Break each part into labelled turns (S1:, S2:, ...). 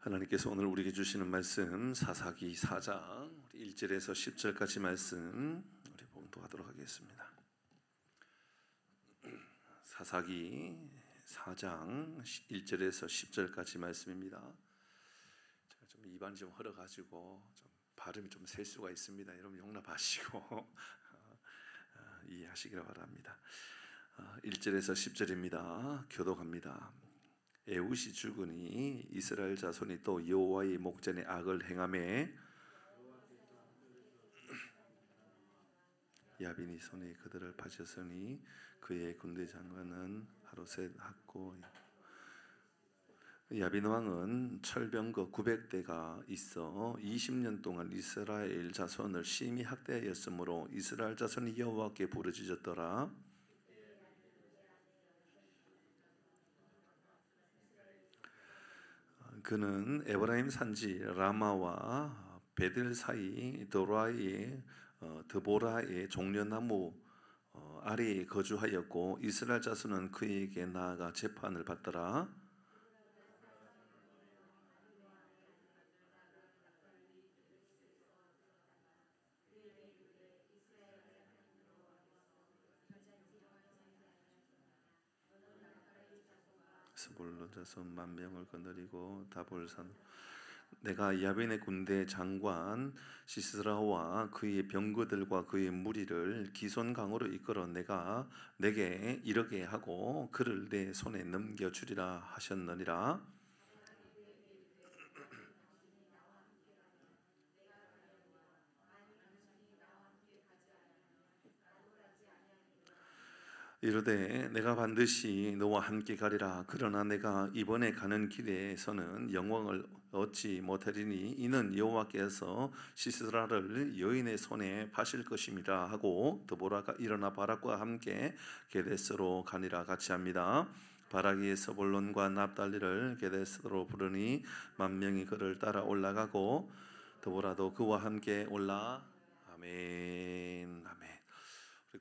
S1: 하나님께서 오늘 우리에게 주시는 말씀 사사기 4장 1절에서 10절까지 말씀 우리 봉독하도록 하겠습니다. 사사기 4장 1절에서 10절까지 말씀입니다. 제가 좀 입안이 좀 흘러가지고 좀 발음이 좀 셀 수가 있습니다. 여러분 용납하시고 이해하시기를 바랍니다. 1절에서 10절입니다. 교독합니다. 에훗이 죽으니 이스라엘 자손이 또 여호와의 목전에 악을 행하매 야빈이 손에 그들을 바쳤으니 그의 군대 장관은 하루셋 학고 야빈 왕은 철병거 900대가 있어 20년 동안 이스라엘 자손을 심히 학대하였으므로 이스라엘 자손이 여호와께 부르짖었더라. 그는 에브라임 산지 라마와 베델 사이 드보라의 종려나무 아래에 거주하였고 이스라엘 자손은 그에게 나아가 재판을 받더라. 스불론 자손 10,000명을 거느리고 다볼산 내가 야빈의 군대 장관 시스라와 그의 병거들과 그의 무리를 기손강으로 이끌어 내가 내게 이르게 하고 그를 내 손에 넘겨주리라 하셨느니라. 이르되 내가 반드시 너와 함께 가리라. 그러나 내가 이번에 가는 길에서는 영광을 얻지 못하리니 이는 여호와께서 시스라를 여인의 손에 파실 것임이라 하고 드보라가 일어나 바락과 함께 게데스로 가니라. 같이 합니다. 바락이 스불론과 납달리를 게데스로 부르니 10,000명이 그를 따라 올라가고 드보라도 그와 함께 올라. 아멘. 아멘.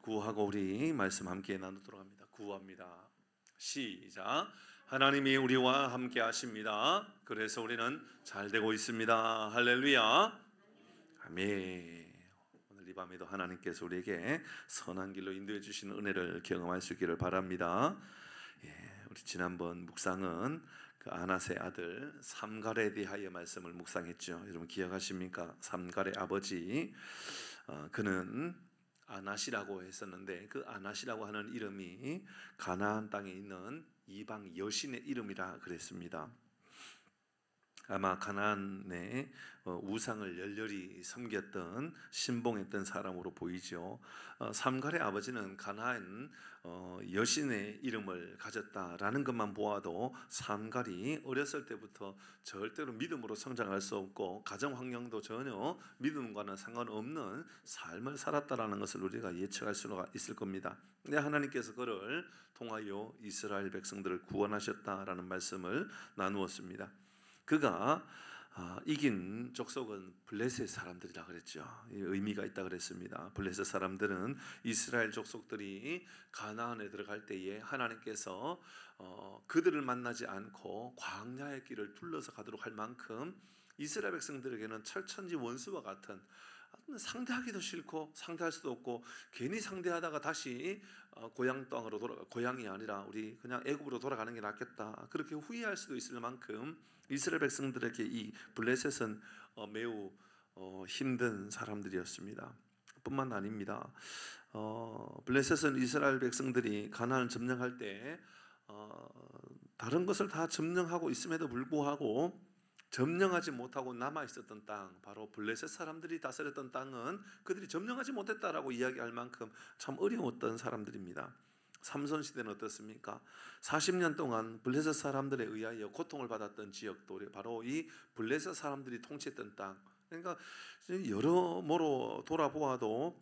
S1: 구하고 우리 말씀 함께 나누도록 합니다. 구합니다. 시작. 하나님이 우리와 함께 하십니다. 그래서 우리는 잘 되고 있습니다. 할렐루야. 아멘. 오늘 이 밤에도 하나님께서 우리에게 선한 길로 인도해 주시는 은혜를 경험할 수 있기를 바랍니다. 우리 지난번 묵상은 그 아낫의 아들 삼갈에 대하여 말씀을 묵상했죠. 여러분 기억하십니까? 삼갈의 아버지 그는 아낫이라고 했었는데 그 아낫이라고 하는 이름이 가나안 땅에 있는 이방 여신의 이름이라 그랬습니다. 아마 가나안의 우상을 열렬히 섬겼던 신봉했던 사람으로 보이죠. 삼갈의 아버지는 가나안 여신의 이름을 가졌다라는 것만 보아도 삼갈이 어렸을 때부터 절대로 믿음으로 성장할 수 없고 가정 환경도 전혀 믿음과는 상관없는 삶을 살았다라는 것을 우리가 예측할 수가 있을 겁니다. 근데 하나님께서 그를 통하여 이스라엘 백성들을 구원하셨다라는 말씀을 나누었습니다. 그가 이긴 족속은 블레셋 사람들이라 그랬죠. 의미가 있다 그랬습니다. 블레셋 사람들은 이스라엘 족속들이 가나안에 들어갈 때에 하나님께서 그들을 만나지 않고 광야의 길을 둘러서 가도록 할 만큼 이스라엘 백성들에게는 철천지 원수와 같은 상대하기도 싫고 상대할 수도 없고 괜히 상대하다가 다시 고향 땅으로 고향이 아니라 우리 그냥 애굽으로 돌아가는 게 낫겠다 그렇게 후회할 수도 있을 만큼 이스라엘 백성들에게 이 블레셋은 매우 힘든 사람들이었습니다. 뿐만 아닙니다. 블레셋은 이스라엘 백성들이 가나안을 점령할 때 다른 것을 다 점령하고 있음에도 불구하고 점령하지 못하고 남아있었던 땅, 바로 블레셋 사람들이 다스렸던 땅은 그들이 점령하지 못했다라고 이야기할 만큼 참 어려웠던 사람들입니다. 삼손 시대는 어떻습니까? 40년 동안 블레셋 사람들에 의하여 고통을 받았던 지역도 바로 이 블레셋 사람들이 통치했던 땅. 그러니까 여러모로 돌아보아도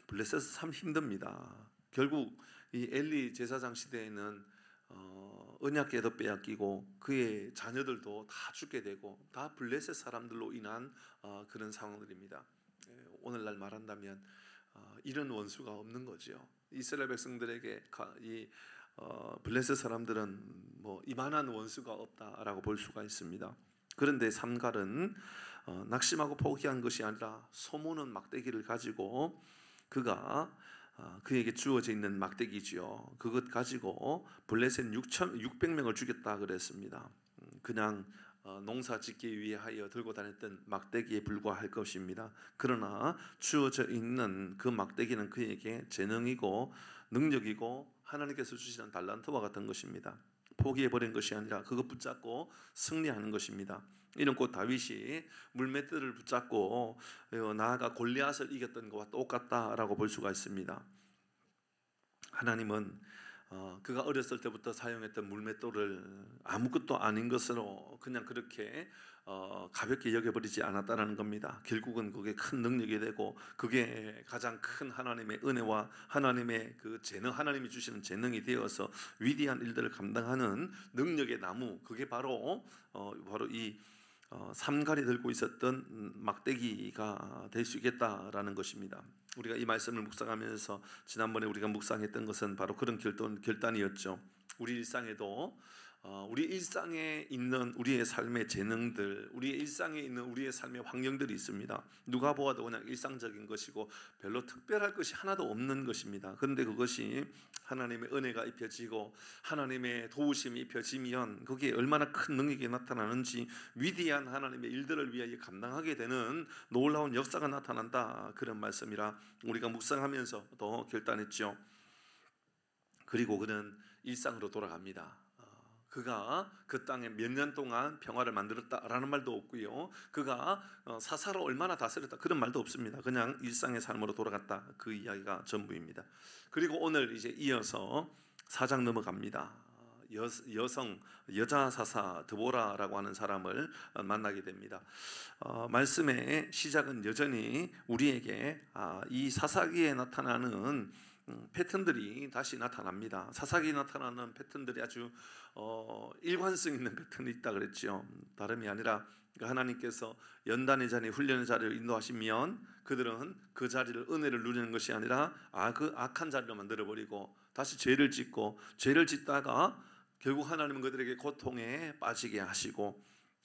S1: 블레셋은 참 힘듭니다. 결국 이 엘리 제사장 시대에는 언약궤도 빼앗기고 그의 자녀들도 다 죽게 되고 다 블레셋 사람들로 인한 그런 상황들입니다. 오늘날 말한다면 이런 원수가 없는 거죠. 이스라엘 백성들에게 이 블레셋 사람들은 뭐 이만한 원수가 없다라고 볼 수가 있습니다. 그런데 삼갈은 낙심하고 포기한 것이 아니라 소모는 막대기를 가지고 그가 그에게 주어져 있는 막대기지요. 그것 가지고 블레셋 600명을 죽였다 그랬습니다. 그냥 농사 짓기 위하여 들고 다녔던 막대기에 불과할 것입니다. 그러나 주어져 있는 그 막대기는 그에게 재능이고 능력이고 하나님께서 주시는 달란트와 같은 것입니다. 포기해버린 것이 아니라 그것 붙잡고 승리하는 것입니다. 이는 곧 다윗이 물맷돌을 붙잡고 나아가 골리앗을 이겼던 것과 똑같다라고 볼 수가 있습니다. 하나님은 그가 어렸을 때부터 사용했던 물맷돌을 아무것도 아닌 것으로 그냥 그렇게 가볍게 여겨버리지 않았다는 겁니다. 결국은 그게 큰 능력이 되고 그게 가장 큰 하나님의 은혜와 하나님의 그 재능, 하나님이 주시는 재능이 되어서 위대한 일들을 감당하는 능력의 나무, 그게 바로 이 삼갈이 들고 있었던 막대기가 될 수 있겠다라는 것입니다. 우리가 이 말씀을 묵상하면서 지난번에 우리가 묵상했던 것은 바로 그런 결단이었죠. 우리 일상에도 우리 일상에 있는 우리의 삶의 재능들, 우리의 일상에 있는 우리의 삶의 환경들이 있습니다. 누가 보아도 그냥 일상적인 것이고 별로 특별할 것이 하나도 없는 것입니다. 그런데 그것이 하나님의 은혜가 입혀지고 하나님의 도우심이 입혀지면 거기에 얼마나 큰 능력이 나타나는지, 위대한 하나님의 일들을 위하여 감당하게 되는 놀라운 역사가 나타난다, 그런 말씀이라 우리가 묵상하면서 더 결단했죠. 그리고 그는 일상으로 돌아갑니다. 그가 그 땅에 몇 년 동안 평화를 만들었다라는 말도 없고요, 그가 사사를 얼마나 다스렸다 그런 말도 없습니다. 그냥 일상의 삶으로 돌아갔다, 그 이야기가 전부입니다. 그리고 오늘 이제 이어서 4장 넘어갑니다. 여자 사사 드보라라고 하는 사람을 만나게 됩니다. 말씀의 시작은 여전히 우리에게 이 사사기에 나타나는 패턴들이 다시 나타납니다. 사사기에 나타나는 패턴들이 아주 일관성 있는 패턴이 있다 그랬죠. 다름이 아니라 하나님께서 연단의 자리, 훈련의 자리를 인도하시면 그들은 그 자리를, 은혜를 누리는 것이 아니라 그 악한 자리로 만들어버리고 다시 죄를 짓고, 죄를 짓다가 결국 하나님은 그들에게 고통에 빠지게 하시고,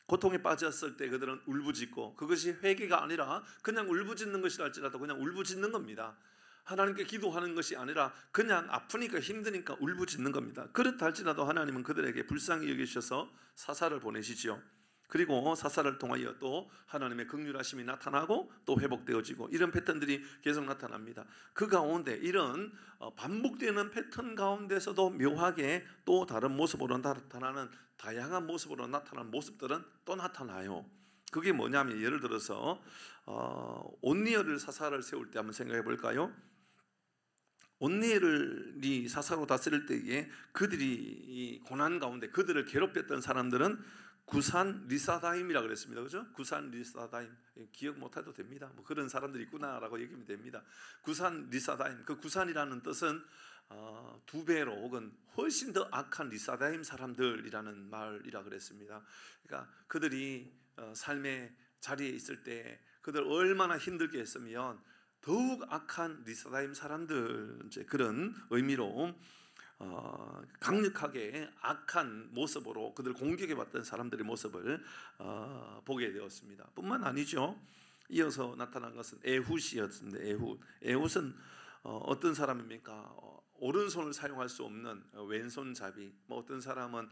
S1: 고통에 빠졌을 때 그들은 울부짖고, 그것이 회개가 아니라 그냥 울부짖는 것이라 할지라도 그냥 울부짖는 겁니다. 하나님께 기도하는 것이 아니라 그냥 아프니까 힘드니까 울부짖는 겁니다. 그렇다 할지라도 하나님은 그들에게 불쌍히 여기셔서 사사를 보내시죠. 그리고 사사를 통하여 또 하나님의 긍휼하심이 나타나고 또 회복되어지고, 이런 패턴들이 계속 나타납니다. 그 가운데 이런 반복되는 패턴 가운데서도 묘하게 또 다른 모습으로 나타나는, 다양한 모습으로 나타나는 모습들은 또 나타나요. 그게 뭐냐면, 예를 들어서 온니엘을 사사를 세울 때 한번 생각해 볼까요? 온니엘이 사사로 다스릴 때에 그들이 이 고난 가운데 그들을 괴롭혔던 사람들은 구산 리사다임이라 그랬습니다. 그죠? 구산 리사다임, 기억 못해도 됩니다. 뭐 그런 사람들이 있구나라고 얘기하면 됩니다. 구산 리사다임, 그 구산이라는 뜻은 2배로 혹은 훨씬 더 악한 리사다임 사람들이라는 말이라 그랬습니다. 그러니까 그들이 삶의 자리에 있을 때 그들 얼마나 힘들게 했으면 더욱 악한 리사다임 사람들, 이제 그런 의미로 강력하게 악한 모습으로 그들 공격해 왔던 사람들의 모습을 보게 되었습니다. 뿐만 아니죠. 이어서 나타난 것은 에훗이었습니다. 에훗은 어떤 사람입니까? 오른손을 사용할 수 없는 왼손잡이. 어떤 사람은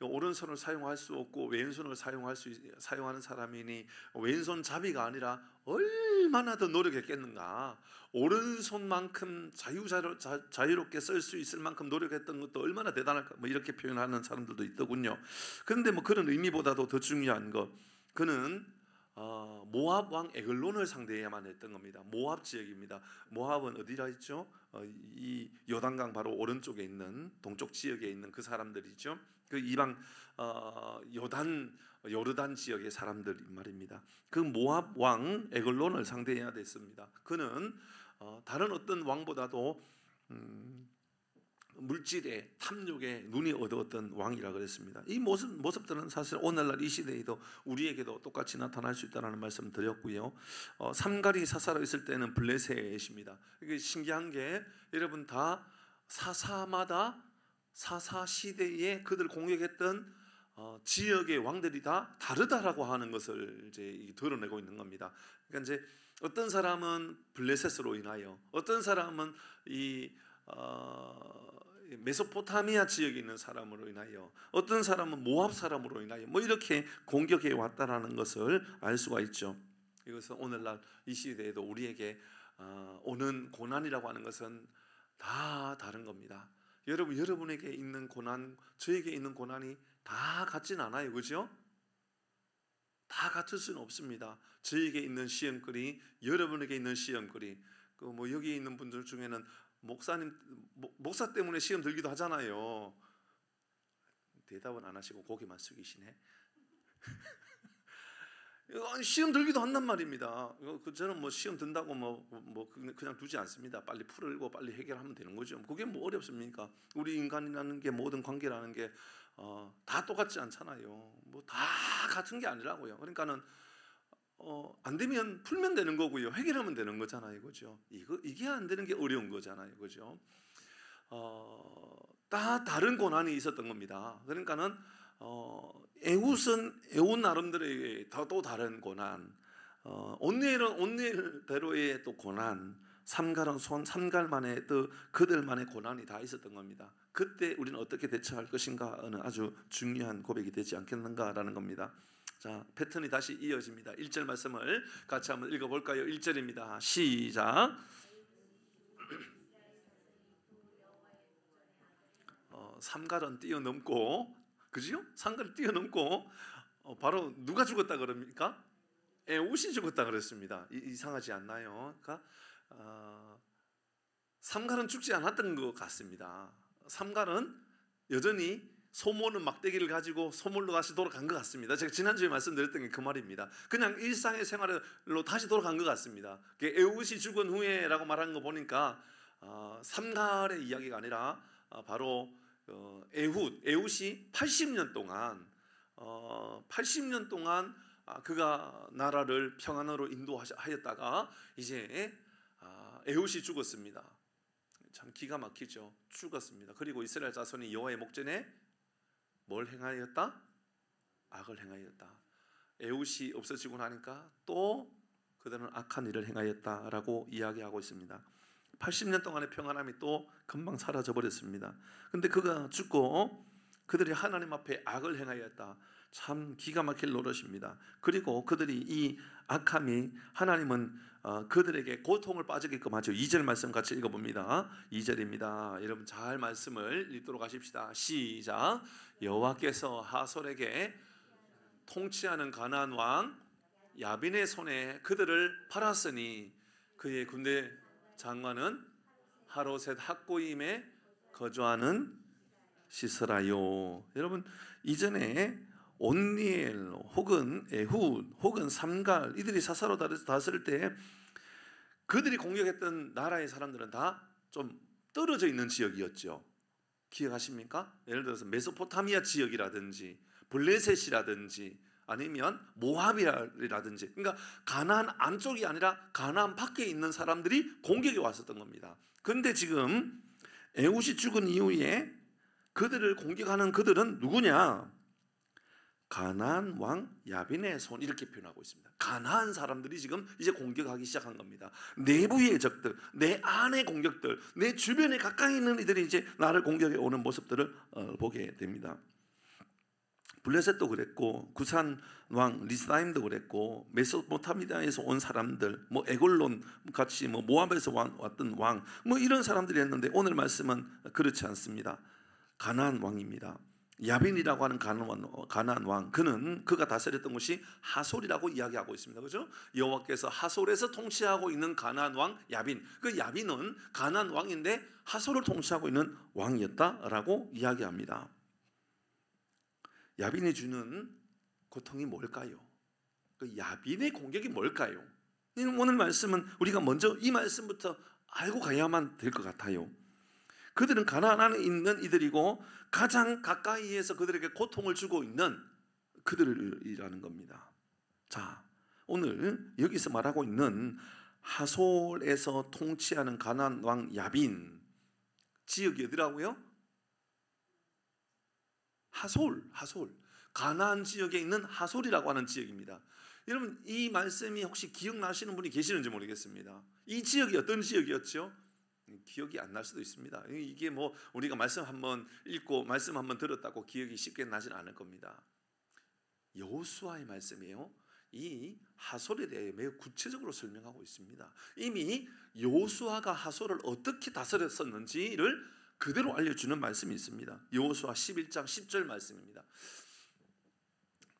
S1: 오른손을 사용할 수 없고 왼손을 사용하는 사람이니 왼손잡이가 아니라 얼마나 더 노력했겠는가. 오른손만큼 자유롭게 쓸 수 있을 만큼 노력했던 것도 얼마나 대단할까, 뭐 이렇게 표현하는 사람들도 있더군요. 그런데 뭐 그런 의미보다도 더 중요한 것, 그는 모압 왕 에글론을 상대해야만 했던 겁니다. 모압 지역입니다. 모압은 어디라 있죠? 이 요단강 바로 오른쪽에 있는 동쪽 지역에 있는 그 사람들이죠. 그 이방 요르단 지역의 사람들 말입니다. 그 모압 왕 에글론을 상대해야 됐습니다. 그는 다른 어떤 왕보다도 물질에, 탐욕에 눈이 어두웠던 왕이라 그랬습니다. 이 모습들은 사실 오늘날 이 시대에도 우리에게도 똑같이 나타날 수 있다는 말씀 드렸고요. 삼갈이 사사로 있을 때는 블레셋입니다. 이게 신기한 게, 여러분 다 사사마다 사사 시대에 그들 공격했던 지역의 왕들이 다 다르다라고 하는 것을 이제 드러내고 있는 겁니다. 그러니까 이제 어떤 사람은 블레셋으로 인하여, 어떤 사람은 이 메소포타미아 지역에 있는 사람으로 인하여, 어떤 사람은 모압 사람으로 인하여 뭐 이렇게 공격해 왔다라는 것을 알 수가 있죠. 이것은 오늘날 이 시대에도 우리에게 오는 고난이라고 하는 것은 다 다른 겁니다. 여러분에게 있는 고난, 저에게 있는 고난이 다 같진 않아요, 그죠? 다 같을 수는 없습니다. 저에게 있는 시험거리, 여러분에게 있는 시험거리, 뭐 여기 있는 분들 중에는 목사 때문에 시험 들기도 하잖아요. 대답은 안 하시고 고개만 숙이시네. 시험 들기도 한단 말입니다. 저는 뭐 시험 든다고 그냥 두지 않습니다. 빨리 풀고 빨리 해결하면 되는 거죠. 그게 뭐 어렵습니까? 우리 인간이라는 게, 모든 관계라는 게 다 똑같지 않잖아요. 뭐 다 같은 게 아니라고요. 그러니까는 안 되면 풀면 되는 거고요. 해결하면 되는 거잖아요, 그죠? 이게 안 되는 게 어려운 거잖아요, 그죠? 다 다른 고난이 있었던 겁니다. 그러니까는 에훗 나름대로의 또 다른 고난, 온니엘은 온니엘대로의 또 고난, 삼갈은 삼갈만의 또 그들만의 고난이 다 있었던 겁니다. 그때 우리는 어떻게 대처할 것인가는 아주 중요한 고백이 되지 않겠는가라는 겁니다. 자, 패턴이 다시 이어집니다. 1절 말씀을 같이 한번 읽어볼까요? 1절입니다. 시작. 삼갈은 뛰어넘고, 그죠? 삼갈을 뛰어넘고 바로 누가 죽었다 그럽니까? 에훗이 죽었다 그랬습니다. 이상하지 않나요? 그러니까 삼갈은 죽지 않았던 것 같습니다. 삼갈은 여전히 소모는 막대기를 가지고 소몰로 다시 돌아간 것 같습니다. 제가 지난주에 말씀드렸던 게 그 말입니다. 그냥 일상의 생활로 다시 돌아간 것 같습니다. 에훗이 죽은 후에라고 말하는 거 보니까 삼갈의 이야기가 아니라 바로 에훗이 80년 동안 그가 나라를 평안으로 인도하였다가 이제 에훗이 죽었습니다. 참 기가 막히죠. 죽었습니다. 그리고 이스라엘 자손이 여호와의 목전에 뭘 행하였다? 악을 행하였다. 에훗이 없어지고 나니까 또 그들은 악한 일을 행하였다라고 이야기하고 있습니다. 80년 동안의 평안함이 또 금방 사라져 버렸습니다. 근데 그가 죽고 그들이 하나님 앞에 악을 행하였다. 참 기가 막힐 노릇입니다. 그리고 그들이 이 악함이 하나님은 그들에게 고통을 빠지게끔 하죠. 2절 말씀 같이 읽어봅니다. 2절입니다. 여러분 잘 말씀을 읽도록 하십시다. 시작. 여호와께서 하솔에게 통치하는 가나안 왕 야빈의 손에 그들을 팔았으니 그의 군대 장관은 하로셋 학고임에 거주하는 시스라요. 여러분 이전에 온니엘 혹은 에훗 혹은 삼갈 이들이 사사로 다스릴 때 그들이 공격했던 나라의 사람들은 다 좀 떨어져 있는 지역이었죠. 기억하십니까? 예를 들어서 메소포타미아 지역이라든지 블레셋이라든지 아니면 모압이라든지, 그러니까 가나안 안쪽이 아니라 가나안 밖에 있는 사람들이 공격에 왔었던 겁니다. 그런데 지금 에훗이 죽은 이후에 그들을 공격하는 그들은 누구냐? 가나안 왕 야빈의 손, 이렇게 표현하고 있습니다. 가나안 사람들이 지금 이제 공격하기 시작한 겁니다. 내부의 적들, 내 안의 공격들, 내 주변에 가까이 있는 이들이 이제 나를 공격해 오는 모습들을 보게 됩니다. 블레셋도 그랬고 구산 왕 리스라임도 그랬고 메소포타미아에서 온 사람들, 뭐 에골론 같이 뭐 모압에서 왔던 왕, 뭐 이런 사람들이 했는데 오늘 말씀은 그렇지 않습니다. 가나안 왕입니다. 야빈이라고 하는 가나안 왕, 그가 다스렸던 곳이 하솔이라고 이야기하고 있습니다. 그렇죠? 여호와께서 하솔에서 통치하고 있는 가나안 왕 야빈, 그 야빈은 가나안 왕인데 하솔을 통치하고 있는 왕이었다라고 이야기합니다. 야빈이 주는 고통이 뭘까요? 그 야빈의 공격이 뭘까요? 오늘 말씀은 우리가 먼저 이 말씀부터 알고 가야만 될 것 같아요. 그들은 가나안 안에 있는 이들이고 가장 가까이에서 그들에게 고통을 주고 있는 그들이라는 겁니다. 자, 오늘 여기서 말하고 있는 하솔에서 통치하는 가나안 왕 야빈 지역이 어디라고요? 하솔. 가나안 지역에 있는 하솔이라고 하는 지역입니다. 여러분, 이 말씀이 혹시 기억나시는 분이 계시는지 모르겠습니다. 이 지역이 어떤 지역이었죠? 기억이 안 날 수도 있습니다. 이게 뭐 우리가 말씀 한번 읽고 말씀 한번 들었다고 기억이 쉽게 나진 않을 겁니다. 여호수아의 말씀이에요. 이 하솔에 대해 매우 구체적으로 설명하고 있습니다. 이미 여호수아가 하솔을 어떻게 다스렸었는지를 그대로 알려주는 말씀이 있습니다. 여호수아 11장 10절 말씀입니다.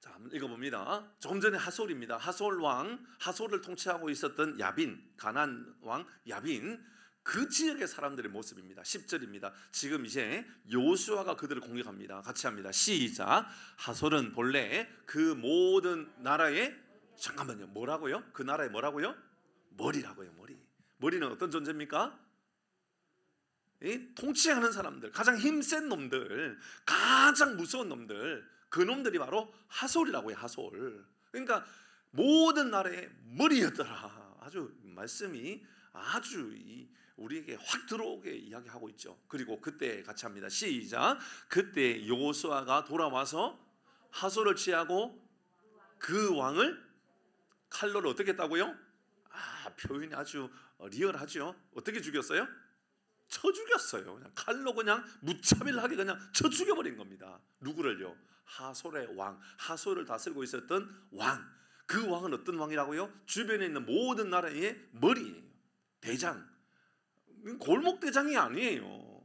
S1: 자, 한번 읽어봅니다. 조금 전에 하솔입니다. 하솔을 통치하고 있었던 야빈, 가나안 왕 야빈, 그 지역의 사람들의 모습입니다. 10절입니다. 지금 이제 여호수아가 그들을 공격합니다. 같이 합니다. 시작. 하솔은 본래 그 모든 나라의, 잠깐만요, 뭐라고요? 그 나라의 뭐라고요? 머리라고요. 머리는 어떤 존재입니까? 이 통치하는 사람들, 가장 힘센 놈들, 가장 무서운 놈들, 그 놈들이 바로 하솔이라고요. 하솔. 그러니까 모든 나라의 머리였더라. 아주 말씀이 아주 우리에게 확 들어오게 이야기하고 있죠. 그리고 그때 같이 합니다. 시작. 그때 여호수아가 돌아와서 하솔을 취하고 그 왕을 칼로를 어떻게 했다고요? 표현이 아주 리얼하죠. 어떻게 죽였어요? 쳐 죽였어요. 그냥 칼로 그냥 무차별하게 그냥 쳐 죽여버린 겁니다. 누구를요? 하솔의 왕, 하솔을 다스리고 있었던 왕. 그 왕은 어떤 왕이라고요? 주변에 있는 모든 나라의 머리예요. 대장. 골목 대장이 아니에요.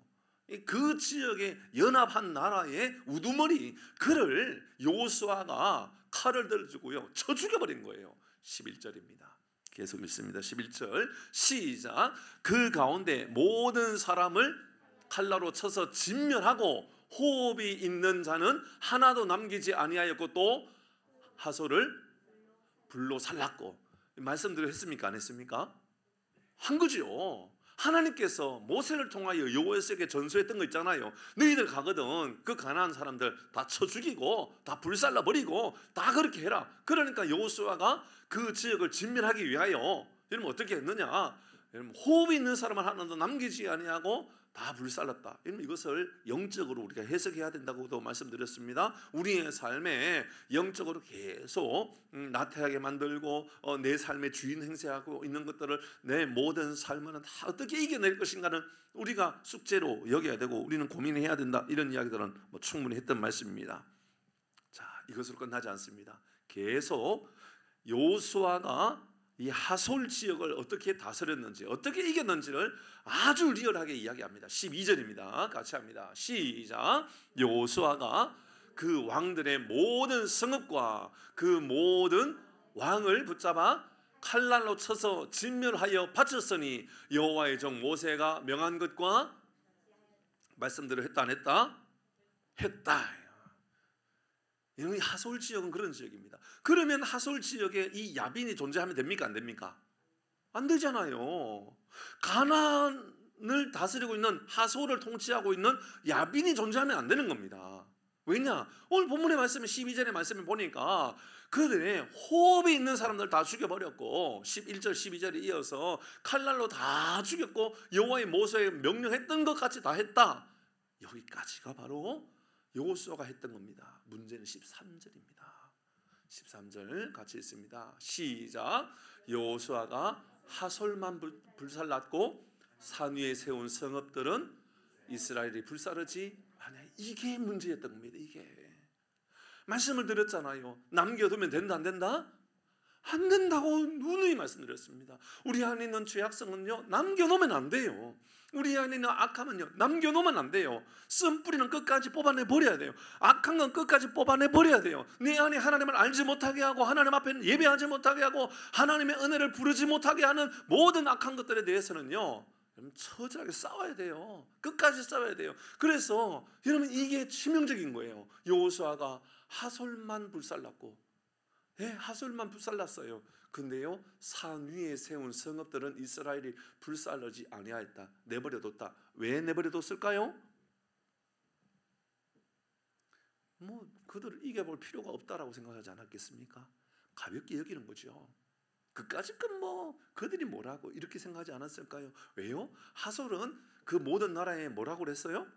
S1: 그 지역에 연합한 나라의 우두머리, 그를 여호수아가 칼을 들어주고요 쳐 죽여버린 거예요. 11절입니다. 계속 읽습니다. 11절 시작. 그 가운데 모든 사람을 칼날로 쳐서 진멸하고 호흡이 있는 자는 하나도 남기지 아니하였고 또 하솔을 불로 살랐고. 말씀드렸습니까? 안 했습니까? 한 거죠. 하나님께서 모세를 통하여 여호와에게 전수했던 거 있잖아요. 너희들 가거든 그 가나안 사람들 다 쳐 죽이고 다 불살라 버리고 다 그렇게 해라. 그러니까 여호수아가 그 지역을 진멸하기 위하여 여러분 어떻게 했느냐? 여러분 호흡이 있는 사람을 하나도 남기지 아니하고 다 불살랐다. 여러분 이것을 영적으로 우리가 해석해야 된다고도 말씀드렸습니다. 우리의 삶에 영적으로 계속 나태하게 만들고 내 삶의 주인 행세하고 있는 것들을 내 모든 삶은 다 어떻게 이겨낼 것인가는 우리가 숙제로 여겨야 되고 우리는 고민해야 된다. 이런 이야기들은 충분히 했던 말씀입니다. 자, 이것으로 끝나지 않습니다. 계속 여호수아가 이 하솔 지역을 어떻게 다스렸는지 어떻게 이겼는지를 아주 리얼하게 이야기합니다. 12절입니다. 같이 합니다. 시작. 여호수아가 그 왕들의 모든 성읍과 그 모든 왕을 붙잡아 칼날로 쳐서 진멸하여 바쳤으니 여호와의 종 모세가 명한 것과 말씀대로 했다 안 했다? 했다. 이 하솔 지역은 그런 지역입니다. 그러면 하솔 지역에 이 야빈이 존재하면 됩니까? 안 됩니까? 안 되잖아요. 가나안을 다스리고 있는 하솔을 통치하고 있는 야빈이 존재하면 안 되는 겁니다. 왜냐? 오늘 본문의 말씀에 12절의 말씀에 보니까 그들의 호흡이 있는 사람들 다 죽여버렸고 11절 12절에 이어서 칼날로 다 죽였고 여호와의 모세에 명령했던 것 같이 다 했다. 여기까지가 바로 여호수아가 했던 겁니다. 문제는 13절입니다. 13절 같이 읽습니다. 시작. 여호수아가 하솔만 불살랐고 산 위에 세운 성읍들은 이스라엘이 불사르지 않아요. 이게 문제였던 겁니다. 이게 말씀을 드렸잖아요. 남겨두면 된다 안 된다? 안 된다고 누누이 말씀드렸습니다. 우리 안에 있는 죄악성은요 남겨놓으면 안 돼요. 우리 안에 있는 악함은요 남겨놓으면 안 돼요. 쓴뿌리는 끝까지 뽑아내 버려야 돼요. 악한 건 끝까지 뽑아내 버려야 돼요. 내 안에 하나님을 알지 못하게 하고 하나님 앞에 예배하지 못하게 하고 하나님의 은혜를 부르지 못하게 하는 모든 악한 것들에 대해서는요 처절하게 싸워야 돼요. 끝까지 싸워야 돼요. 그래서 여러분 이게 치명적인 거예요. 여호수아가 하솔만 불살랐고 하솔만 불살랐어요. 근데요 산 위에 세운 성읍들은 이스라엘이 불살르지 아니하였다. 내버려뒀다. 왜 내버려뒀을까요? 그들을 이겨볼 필요가 없다라고 생각하지 않았겠습니까? 가볍게 여기는 거죠. 그까짓 건 그들이 뭐라고 이렇게 생각하지 않았을까요? 왜요? 하솔은 그 모든 나라에 뭐라고 그랬어요?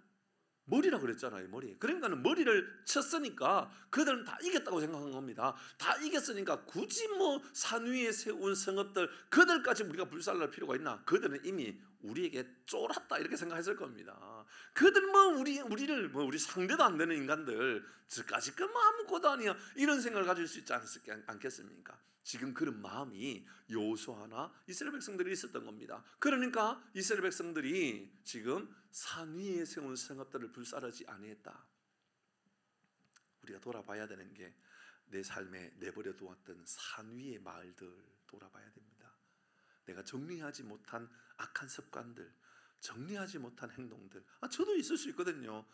S1: 머리라 그랬잖아요. 머리. 그러니까는 머리를 쳤으니까 그들은 다 이겼다고 생각한 겁니다. 다 이겼으니까 굳이 뭐 산 위에 세운 성읍들 그들까지 우리가 불살랄 필요가 있나? 그들은 이미 우리에게 쫄았다 이렇게 생각했을 겁니다. 그들 뭐 우리를 뭐 우리 상대도 안 되는 인간들 저까지 뭐 아무것도 아니야 이런 생각을 가질 수 있지 않겠습니까? 지금 그런 마음이 여호수아나 이스라엘 백성들이 있었던 겁니다. 그러니까 이스라엘 백성들이 지금 산 위에 세운 성읍들을 불사르지 아니했다. 우리가 돌아봐야 되는 게 내 삶에 내버려 두었던 산 위의 마을들 돌아봐야 됩니다. 내가 정리하지 못한 악한 습관들, 정리하지 못한 행동들, 저도 있을 수 있거든요.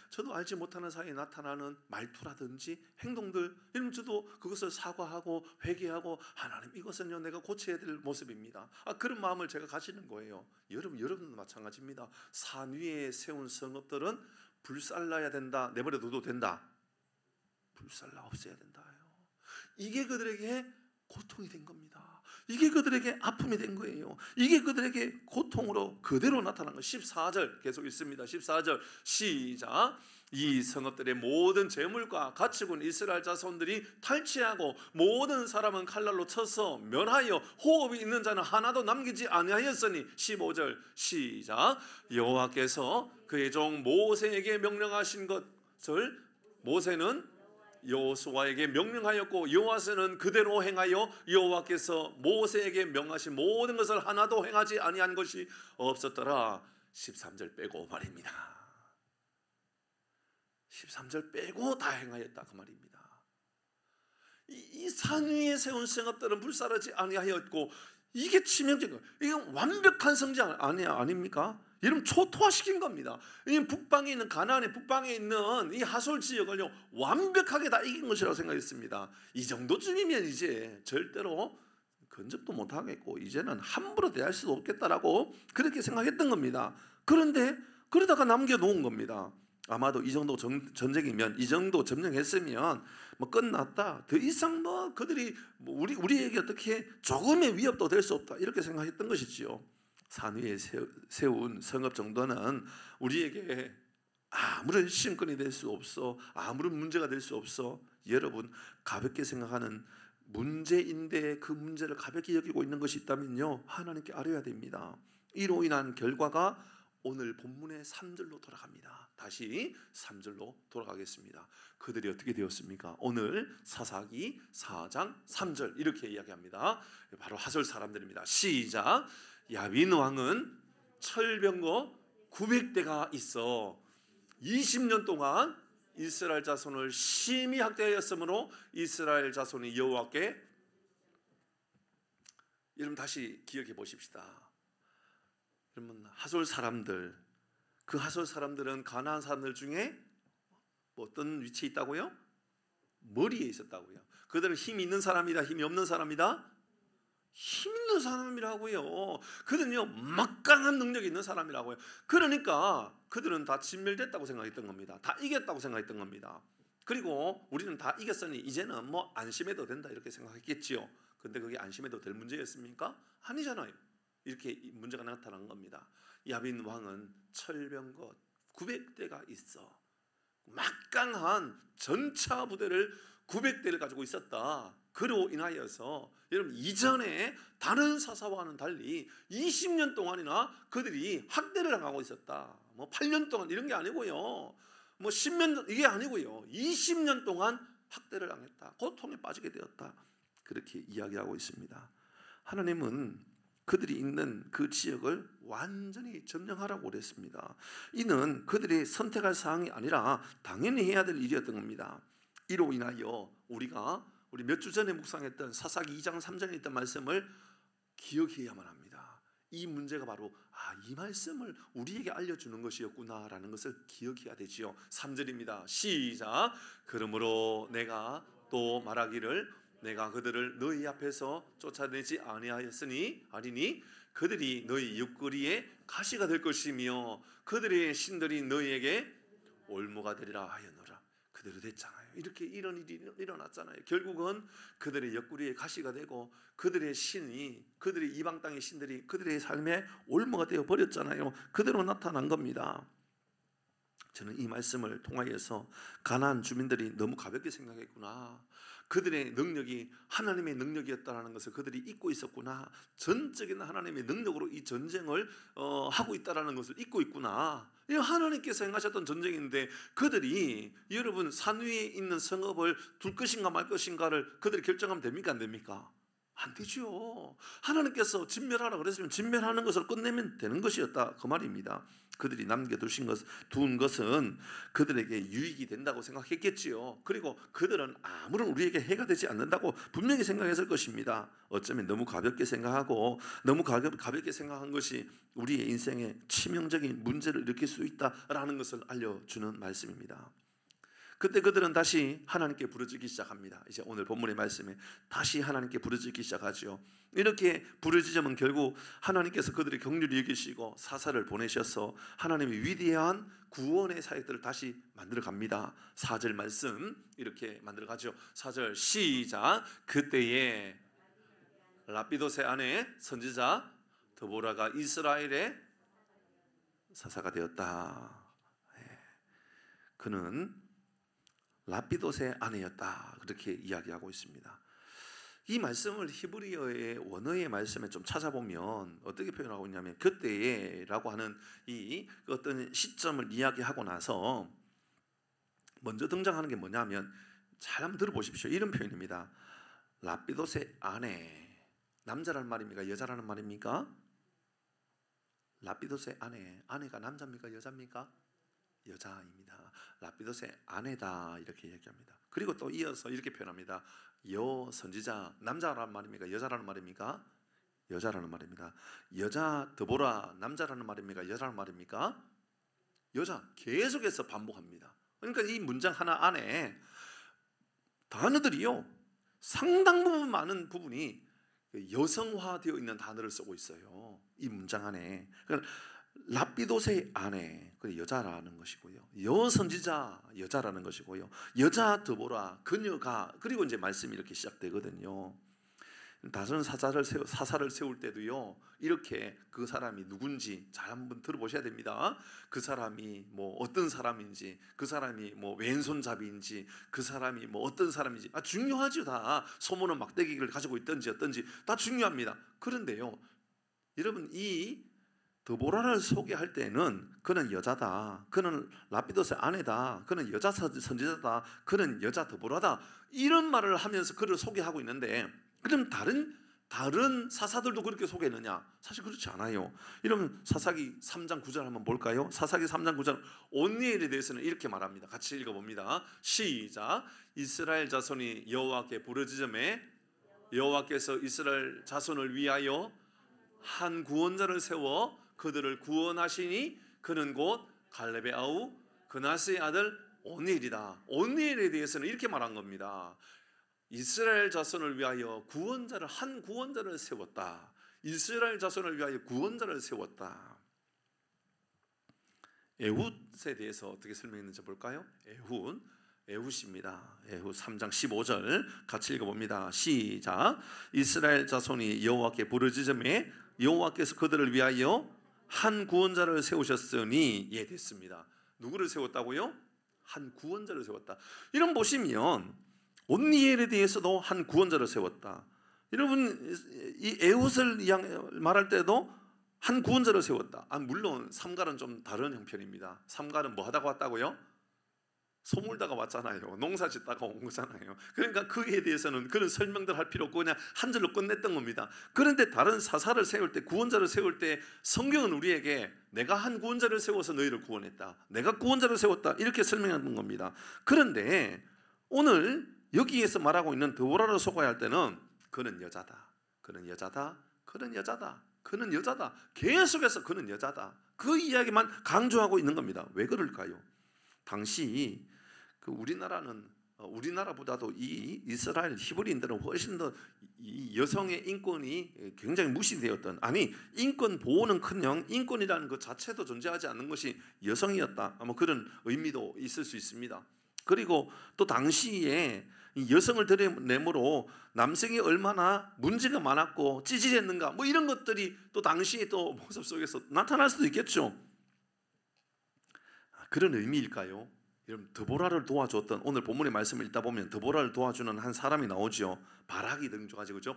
S1: 저도 알지 못하는 사이에 나타나는 말투라든지 행동들, 이러면 저도 그것을 사과하고 회개하고 하나님 이것은요 내가 고쳐야 될 모습입니다. 그런 마음을 제가 가지는 거예요. 여러분도 마찬가지입니다. 산 위에 세운 성읍들은 불살라야 된다. 내버려 둬도 된다. 불살라 없애야 된다. 이게 그들에게 고통이 된 겁니다. 이게 그들에게 아픔이 된 거예요. 이게 그들에게 고통으로 그대로 나타난 거. 14절 계속 있습니다. 14절 시작. 이 성읍들의 모든 재물과 가축은 이스라엘 자손들이 탈취하고 모든 사람은 칼날로 쳐서 멸하여 호흡이 있는 자는 하나도 남기지 아니하였으니 15절 시작. 여호와께서 그의 종 모세에게 명령하신 것을 모세는 여호수아에게 명령하였고 여호와께서는 그대로 행하여 여호와께서 모세에게 명하신 모든 것을 하나도 행하지 아니한 것이 없었더라. 13절 빼고 말입니다. 13절 빼고 다 행하였다 그 말입니다. 이 산 위에 세운 성읍들은 불사르지 아니하였고 이게 치명적인 거예요. 이건 완벽한 성장 아닙니까? 여러분 초토화시킨 겁니다. 이 북방에 있는 가나안의 북방에 있는 이 하솔 지역을요 완벽하게 다 이긴 것이라고 생각했습니다. 이 정도쯤이면 이제 절대로 근접도 못 하겠고 이제는 함부로 대할 수도 없겠다라고 그렇게 생각했던 겁니다. 그런데 그러다가 남겨놓은 겁니다. 아마도 이 정도 전쟁이면 이 정도 점령했으면 뭐 끝났다. 더 이상 뭐 그들이 뭐 우리에게 어떻게 조금의 위협도 될 수 없다 이렇게 생각했던 것이지요. 산 위에 세운 성읍 정도는 우리에게 아무런 신권이 될 수 없어. 아무런 문제가 될 수 없어. 여러분 가볍게 생각하는 문제인데 그 문제를 가볍게 여기고 있는 것이 있다면요 하나님께 아뢰어야 됩니다. 이로 인한 결과가 오늘 본문의 3절로 돌아갑니다. 다시 3절로 돌아가겠습니다. 그들이 어떻게 되었습니까? 오늘 사사기 4장 3절 이렇게 이야기합니다. 바로 하솔 사람들입니다. 시작. 야빈 왕은 철병거 900대가 있어 20년 동안 이스라엘 자손을 심히 학대하였으므로 이스라엘 자손이 여호와께 여러분 다시 기억해 보십시다. 여러분 하솔 사람들 그 하솔 사람들은 가나안 사람들 중에 어떤 위치에 있다고요? 머리에 있었다고요. 그들은 힘이 있는 사람이다 힘이 없는 사람이다? 힘 있는 사람이라고요. 그들은요 막강한 능력이 있는 사람이라고요. 그러니까 그들은 다 진멸됐다고 생각했던 겁니다. 다 이겼다고 생각했던 겁니다. 그리고 우리는 다 이겼으니 이제는 뭐 안심해도 된다 이렇게 생각했겠지요. 근데 그게 안심해도 될 문제였습니까? 아니잖아요. 이렇게 문제가 나타난 겁니다. 야빈 왕은 철병거 900대가 있어 막강한 전차 부대를 900대를 가지고 있었다. 그로 인하여서 여러분 이전에 다른 사사와는 달리 20년 동안이나 그들이 학대를 당하고 있었다. 뭐 8년 동안 이런 게 아니고요. 뭐 10년 이게 아니고요. 20년 동안 학대를 당했다. 고통에 빠지게 되었다. 그렇게 이야기하고 있습니다. 하나님은 그들이 있는 그 지역을 완전히 점령하라고 그랬습니다. 이는 그들이 선택할 사항이 아니라 당연히 해야 될 일이었던 겁니다. 이로 인하여 우리 몇 주 전에 묵상했던 사사기 2장 3절에 있던 말씀을 기억해야만 합니다. 이 문제가 바로 이 말씀을 우리에게 알려주는 것이었구나라는 것을 기억해야 되지요. 3절입니다. 시작. 그러므로 내가 또 말하기를 내가 그들을 너희 앞에서 쫓아내지 아니니 그들이 너희 옆구리에 가시가 될 것이며 그들의 신들이 너희에게 올무가 되리라 하였노라. 그대로 됐잖아요. 이렇게 이런 일이 일어났잖아요. 결국은 그들의 옆구리에 가시가 되고 그들의 신이 그들의 이방 땅의 신들이 그들의 삶에 올무가 되어 버렸잖아요. 그대로 나타난 겁니다. 저는 이 말씀을 통하여서 가나안 주민들이 너무 가볍게 생각했구나, 그들의 능력이 하나님의 능력이었다는 것을 그들이 잊고 있었구나, 전적인 하나님의 능력으로 이 전쟁을 하고 있다는 것을 잊고 있구나. 이 하나님께서 행하셨던 전쟁인데 그들이, 여러분, 산 위에 있는 성읍을 둘 것인가 말 것인가를 그들이 결정하면 됩니까, 안 됩니까? 안 되죠. 하나님께서 진멸하라 그랬으면 진멸하는 것을 끝내면 되는 것이었다, 그 말입니다. 그들이 둔 것은 그들에게 유익이 된다고 생각했겠지요. 그리고 그들은 아무런 우리에게 해가 되지 않는다고 분명히 생각했을 것입니다. 어쩌면 너무 가볍게 생각하고 너무 가볍게 생각한 것이 우리의 인생에 치명적인 문제를 일으킬 수 있다라는 것을 알려주는 말씀입니다. 그때 그들은 다시 하나님께 부르짖기 시작합니다. 이제 오늘 본문의 말씀에 다시 하나님께 부르짖기 시작하죠. 이렇게 부르짖으면 결국 하나님께서 그들의 긍휼히 여기시고 사사를 보내셔서 하나님의 위대한 구원의 사역들을 다시 만들어 갑니다. 4절 말씀 이렇게 만들어 가죠. 4절 시작. 그때에 라피도세 아내 선지자 드보라가 이스라엘의 사사가 되었다. 그는 라피도세 아내였다, 그렇게 이야기하고 있습니다. 이 말씀을 히브리어의 원어의 말씀에 좀 찾아보면 어떻게 표현하고 있냐면, 그때에라고 하는 이 어떤 시점을 이야기하고 나서 먼저 등장하는 게 뭐냐면, 잘 한번 들어보십시오. 이런 표현입니다. 라피도세 아내, 남자라는 말입니까, 여자라는 말입니까? 라피도세 아내, 아내가 남자입니까, 여자입니까? 여자입니다. 라피도세 아내다, 이렇게 얘기합니다. 그리고 또 이어서 이렇게 표현합니다. 여 선지자, 남자라는 말입니까, 여자라는 말입니까? 여자라는 말입니다. 여자 드보라, 남자라는 말입니까, 여자라는 말입니까? 여자. 계속해서 반복합니다. 그러니까 이 문장 하나 안에 단어들이요, 상당 부분 많은 부분이 여성화되어 있는 단어를 쓰고 있어요, 이 문장 안에. 그러니까 라피도세 아내, 여자라는 것이고요, 여선지자, 여자라는 것이고요, 여자 드보라, 그녀가, 그리고 이제 말씀이 이렇게 시작되거든요. 다른 사사를 세울 때도요, 이렇게 그 사람이 누군지 잘 한번 들어보셔야 됩니다. 그 사람이 뭐 어떤 사람인지, 그 사람이 뭐 왼손잡이인지, 그 사람이 뭐 어떤 사람인지, 중요하죠. 다 소문은 막대기를 가지고 있든지 어떤지 다 중요합니다. 그런데요, 여러분, 이 드보라를 소개할 때는 그는 여자다, 그는 라피도세 아내다, 그는 여자 선지자다, 그는 여자 드보라다, 이런 말을 하면서 그를 소개하고 있는데, 그럼 다른 사사들도 그렇게 소개했느냐? 사실 그렇지 않아요. 이러면 사사기 3장 9절 한번 볼까요? 사사기 3장 9절 온니엘에 대해서는 이렇게 말합니다. 같이 읽어봅니다. 시작. 이스라엘 자손이 여호와께 부르짖음에 여호와께서 이스라엘 자손을 위하여 한 구원자를 세워 그들을 구원하시니 그는 곧 갈렙의 아우 그나스의 아들 온니엘이다. 온니엘에 대해서는 이렇게 말한 겁니다. 이스라엘 자손을 위하여 한 구원자를 세웠다. 이스라엘 자손을 위하여 구원자를 세웠다. 에훗에 대해서 어떻게 설명했는지 볼까요? 에훗입니다. 에훗 3장 15절 같이 읽어봅니다. 시작. 이스라엘 자손이 여호와께 부르짖음에 여호와께서 그들을 위하여 한 구원자를 세우셨으니, 예, 됐습니다. 누구를 세웠다고요? 한 구원자를 세웠다. 이런 보시면 온니엘에 대해서도 한 구원자를 세웠다. 여러분, 이 에훗을 말할 때도 한 구원자를 세웠다. 물론 삼갈은 좀 다른 형편입니다. 삼갈은 뭐 하다가 왔다고요? 소물다가 왔잖아요. 농사 짓다가 온 거잖아요. 그러니까 그에 대해서는 그런 설명들 할 필요 없고 그냥 한 절로 끝냈던 겁니다. 그런데 다른 사사를 세울 때, 구원자를 세울 때 성경은 우리에게 내가 한 구원자를 세워서 너희를 구원했다, 내가 구원자를 세웠다, 이렇게 설명하는 겁니다. 그런데 오늘 여기에서 말하고 있는 드보라를 소개할 때는 그는 여자다, 그는 여자다, 그는 여자다, 그는 여자다, 계속해서 그는 여자다, 그 이야기만 강조하고 있는 겁니다. 왜 그럴까요? 당시 우리나라보다도 이 이스라엘 히브리인들은 훨씬 더 이 여성의 인권이 굉장히 무시되었던, 인권 보호는커녕 인권이라는 것 자체도 존재하지 않는 것이 여성이었다, 그런 의미도 있을 수 있습니다. 그리고 또 당시에 여성을 들여내므로 남성이 얼마나 문제가 많았고 찌질했는가, 이런 것들이 또 당시에 또 모습 속에서 나타날 수도 있겠죠. 그런 의미일까요? 여러분, 드보라를 도와줬던, 오늘 본문의 말씀을 읽다 보면 드보라를 도와주는 한 사람이 나오죠. 바락이 등장하죠. 그죠?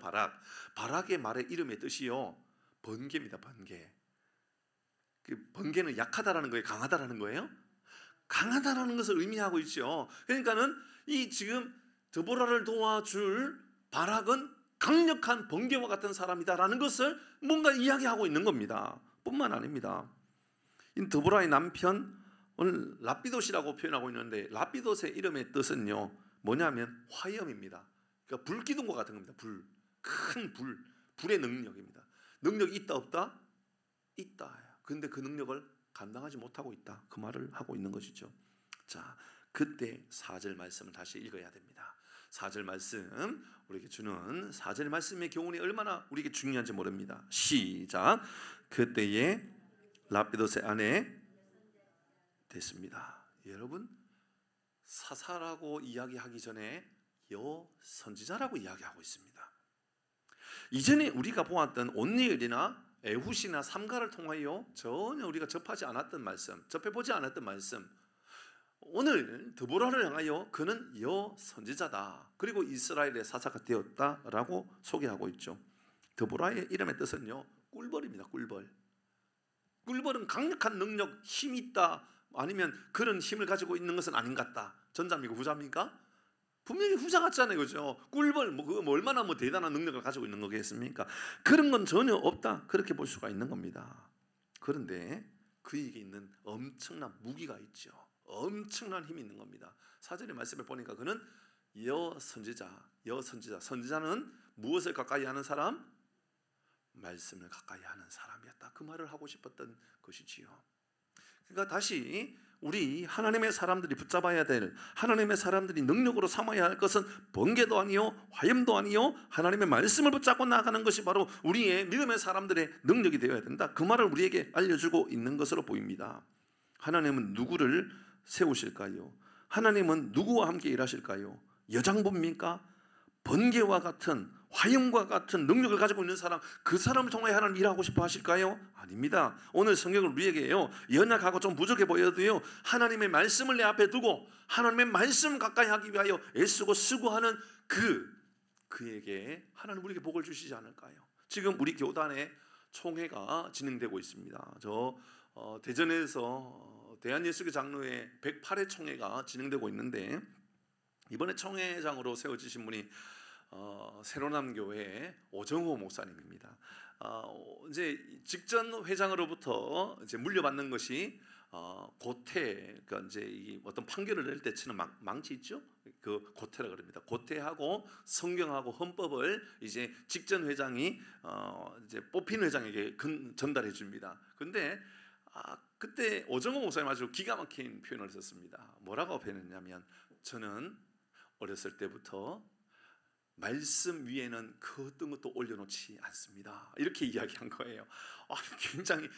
S1: 바락의 말의 이름의 뜻이요, 번개입니다. 번개. 그 번개는 약하다라는 거예요, 강하다라는 거예요? 강하다라는 것을 의미하고 있죠. 그러니까는 이 지금 드보라를 도와줄 바락은 강력한 번개와 같은 사람이다라는 것을 뭔가 이야기하고 있는 겁니다. 뿐만 아닙니다. 이 드보라의 남편, 오늘 라피돗이라고 표현하고 있는데, 라피돗의 이름의 뜻은요, 뭐냐면 화염입니다. 그러니까 불기둥과 같은 겁니다. 큰 불의 능력입니다. 능력이 있다 없다? 있다. 근데 그 능력을 감당하지 못하고 있다, 그 말을 하고 있는 것이죠. 자, 그때 4절 말씀을 다시 읽어야 됩니다. 4절 말씀, 우리에게 주는 4절 말씀의 교훈이 얼마나 우리에게 중요한지 모릅니다. 시작. 그때에 라피돗의 아내 됐습니다. 여러분, 사사라고 이야기하기 전에 여선지자라고 이야기하고 있습니다. 이전에 우리가 보았던 온니엘이나 에훗이나 삼가를 통하여 전혀 우리가 접하지 않았던 말씀, 접해보지 않았던 말씀, 오늘 드보라를 향하여 그는 여선지자다, 그리고 이스라엘의 사사가 되었다라고 소개하고 있죠. 드보라의 이름의 뜻은요, 꿀벌입니다. 꿀벌은 강력한 능력, 힘이 있다, 아니면 그런 힘을 가지고 있는 것은 아닌 것 같다. 전자입니까? 후자입니까? 분명히 후자 같잖아요. 그죠? 꿀벌, 그거 얼마나 대단한 능력을 가지고 있는 거겠습니까? 그런 건 전혀 없다, 그렇게 볼 수가 있는 겁니다. 그런데 그에게 있는 엄청난 무기가 있죠. 엄청난 힘이 있는 겁니다. 4절의 말씀을 보니까 그는 여선지자. 선지자는 무엇을 가까이 하는 사람? 말씀을 가까이 하는 사람이었다, 그 말을 하고 싶었던 것이지요. 그러니까 다시 우리 하나님의 사람들이 붙잡아야 될, 하나님의 사람들이 능력으로 삼아야 할 것은 번개도 아니요, 화염도 아니요, 하나님의 말씀을 붙잡고 나아가는 것이 바로 우리의 믿음의 사람들의 능력이 되어야 된다, 그 말을 우리에게 알려주고 있는 것으로 보입니다. 하나님은 누구를 세우실까요? 하나님은 누구와 함께 일하실까요? 여장부입니까? 번개와 같은, 화염과 같은 능력을 가지고 있는 사람, 그 사람을 통해 하나님 일하고 싶어 하실까요? 아닙니다. 오늘 성경을 우리에게요, 연약하고 좀 부족해 보여도요, 하나님의 말씀을 내 앞에 두고 하나님의 말씀을 가까이 하기 위하여 애쓰고 수고하는 그에게 하나님 우리에게 복을 주시지 않을까요? 지금 우리 교단에 총회가 진행되고 있습니다. 대전에서 대한예수교 장로회 108회 총회가 진행되고 있는데, 이번에 총회장으로 세워지신 분이 새로남교회 오정호 목사님입니다. 이제 직전 회장으로부터 이제 물려받는 것이 고태, 그러니까 이제 이 어떤 판결을 낼 때 치는 망치 있죠? 그 고태라 그럽니다. 고태하고 성경하고 헌법을 이제 직전 회장이 이제 뽑힌 회장에게 전달해 줍니다. 근데 그때 오정호 목사님 아주 기가 막힌 표현을 썼습니다. 뭐라고 표현했냐면, 저는 어렸을 때부터 말씀 위에는 그 어떤 것도 올려놓지 않습니다, 이렇게 이야기한 거예요. 굉장히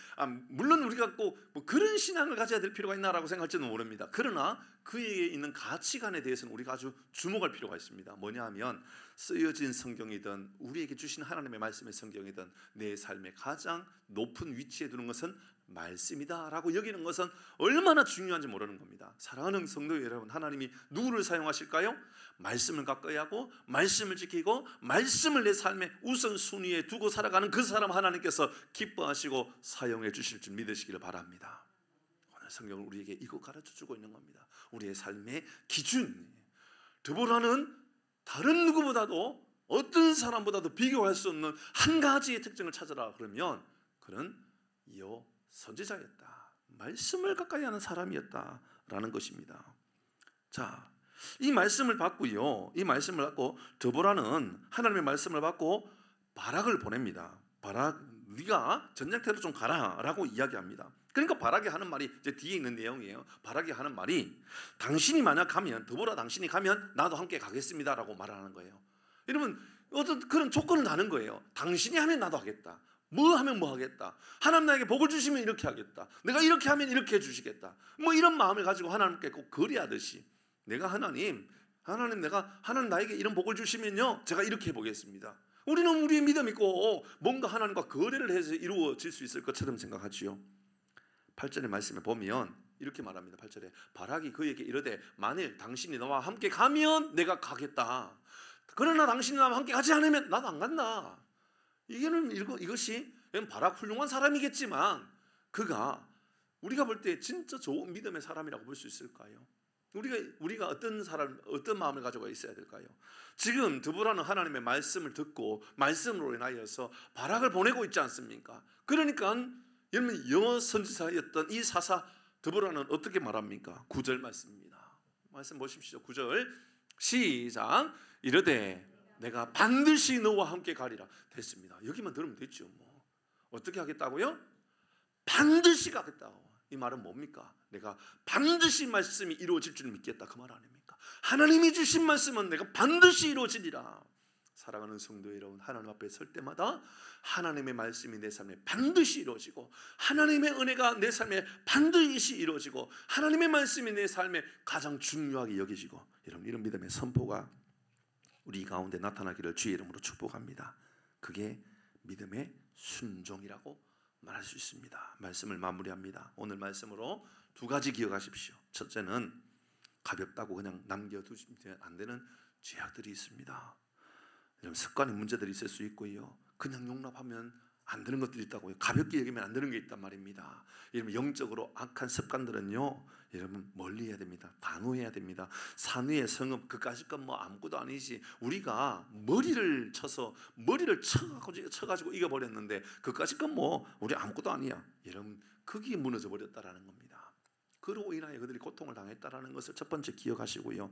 S1: 물론 우리가 꼭 그런 신앙을 가져야 될 필요가 있나라고 생각할지는 모릅니다. 그러나 그에게 있는 가치관에 대해서는 우리가 아주 주목할 필요가 있습니다. 뭐냐 하면, 쓰여진 성경이든 우리에게 주신 하나님의 말씀의 성경이든 내 삶의 가장 높은 위치에 두는 것은 말씀이다 라고 여기는 것은 얼마나 중요한지 모르는 겁니다. 사랑하는 성도 여러분, 하나님이 누구를 사용하실까요? 말씀을 가까이 하고 말씀을 지키고 말씀을 내 삶의 우선순위에 두고 살아가는 그 사람 하나님께서 기뻐하시고 사용해 주실 줄 믿으시기를 바랍니다. 오늘 성경은 우리에게 이거 가르쳐주고 있는 겁니다. 우리의 삶의 기준. 드보라는 다른 누구보다도, 어떤 사람보다도 비교할 수 없는 한 가지의 특징을 찾으라 그러면 그는 선지자였다, 말씀을 가까이 하는 사람이었다라는 것입니다. 자, 이 말씀을 받고요, 이 말씀을 받고 드보라는 하나님의 말씀을 받고 바락을 보냅니다. 바락, 네가 전쟁터로 좀 가라라고 이야기합니다. 그러니까 바락이 하는 말이 이제 뒤에 있는 내용이에요. 바락이 하는 말이, 당신이 만약 가면, 드보라 당신이 가면 나도 함께 가겠습니다라고 말하는 거예요. 여러분, 어떤 그런 조건을 다는 거예요. 당신이 하면 나도 하겠다, 뭐 하면 뭐 하겠다, 하나님 나에게 복을 주시면 이렇게 하겠다, 내가 이렇게 하면 이렇게 해주시겠다, 뭐 이런 마음을 가지고 하나님께 꼭 거래하듯이, 내가 하나님 나에게 이런 복을 주시면요, 제가 이렇게 해보겠습니다. 우리는 우리의 믿음 있고 뭔가 하나님과 거래를 해서 이루어질 수 있을 것처럼 생각하지요. 8절의 말씀에 보면 이렇게 말합니다. 8절에 바락이 그에게 이르되 만일 당신이 나와 함께 가면 내가 가겠다. 그러나 당신이 나와 함께 가지 않으면 나도 안 간다. 이것이 바락 훌륭한 사람이겠지만 그가 우리가 볼 때 진짜 좋은 믿음의 사람이라고 볼 수 있을까요? 우리가 어떤 마음을 가지고 있어야 될까요? 지금 드보라는 하나님의 말씀을 듣고 말씀으로 인하여서 바락을 보내고 있지 않습니까? 그러니까 여러분 영어 선지자였던 이 사사 드보라는 어떻게 말합니까? 9절 말씀입니다. 말씀 보십시오. 9절 시작. 이르되 내가 반드시 너와 함께 가리라. 됐습니다. 여기만 들으면 됐죠. 뭐 어떻게 하겠다고요? 반드시 가겠다고. 이 말은 뭡니까? 내가 반드시 말씀이 이루어질 줄 믿겠다 그 말 아닙니까? 하나님이 주신 말씀은 내가 반드시 이루어지리라. 사랑하는 성도 여러분, 하나님 앞에 설 때마다 하나님의 말씀이 내 삶에 반드시 이루어지고 하나님의 은혜가 내 삶에 반드시 이루어지고 하나님의 말씀이 내 삶에 가장 중요하게 여겨지고 이런 믿음의 선포가 우리 가운데 나타나기를 주의 이름으로 축복합니다. 그게 믿음의 순종이라고 말할 수 있습니다. 말씀을 마무리합니다. 오늘 말씀으로 두 가지 기억하십시오. 첫째는 가볍다고 그냥 남겨두시면 안 되는 죄악들이 있습니다. 이런 습관의 문제들이 있을 수 있고요. 그냥 용납하면 안 되는 것들이 있다고요. 가볍게 여기면 안 되는 게 있단 말입니다. 여러분 영적으로 악한 습관들은요, 여러분 멀리 해야 됩니다. 단호해야 됩니다. 산위의 성읍 그까짓 건 뭐 아무것도 아니지. 우리가 머리를 쳐가지고 이겨버렸는데 그까짓 건 뭐 우리 아무것도 아니야. 여러분 그게 무너져 버렸다라는 겁니다. 그로 인하여 그들이 고통을 당했다라는 것을 첫 번째 기억하시고요.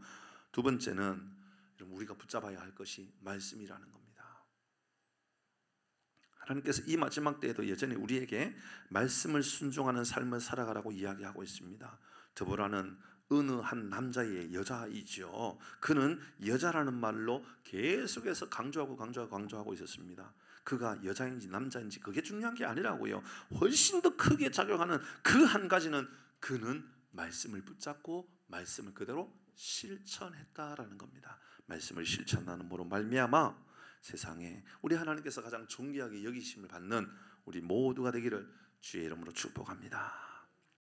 S1: 두 번째는 여러분 우리가 붙잡아야 할 것이 말씀이라는 겁니다. 하나님께서 이 마지막 때에도 여전히 우리에게 말씀을 순종하는 삶을 살아가라고 이야기하고 있습니다. 드보라는 어느 한 남자의 여자이죠. 그는 여자라는 말로 계속해서 강조하고 있었습니다. 그가 여자인지 남자인지 그게 중요한 게 아니라고요. 훨씬 더 크게 작용하는 그 한 가지는 그는 말씀을 붙잡고 말씀을 그대로 실천했다라는 겁니다. 말씀을 실천하는으로 말미암아 세상에 우리 하나님께서 가장 존귀하게 여기심을 받는 우리 모두가 되기를 주의 이름으로 축복합니다.